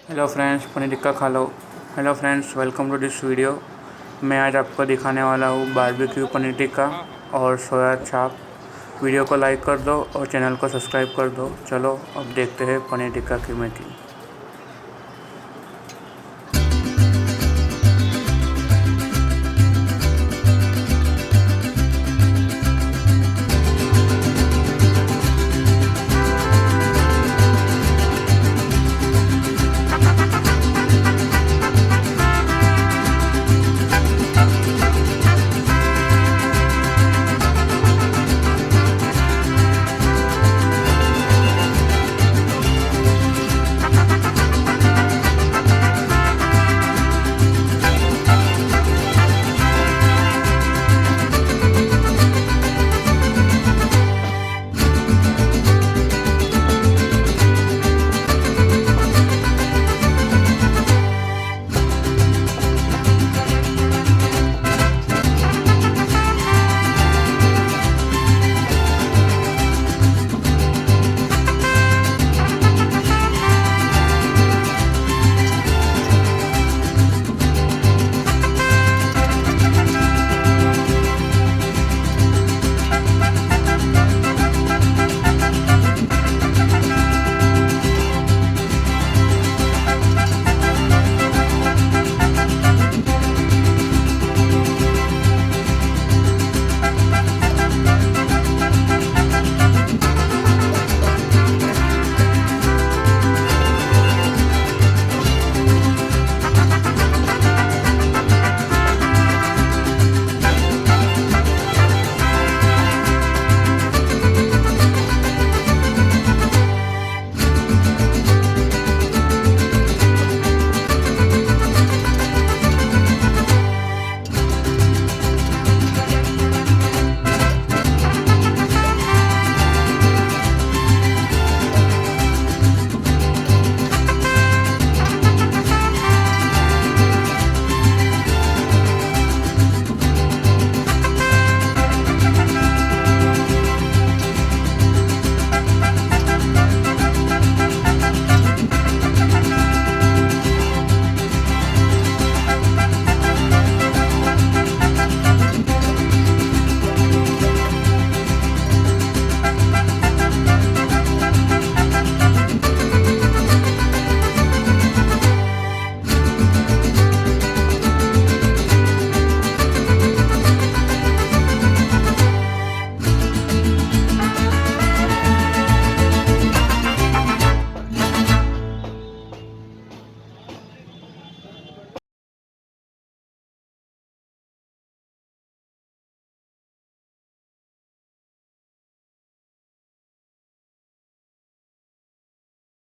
Hello friends, paneer tikka खा लो। Hello friends, welcome to this video. मैं आज आपको दिखाने वाला हूँ बारबेक्यू पनीर टिक्का और सोया चाप। वीडियो को लाइक कर दो और चैनल को सब्सक्राइब कर दो। चलो अब देखते हैं पनीर टिक्का की मेकिंग।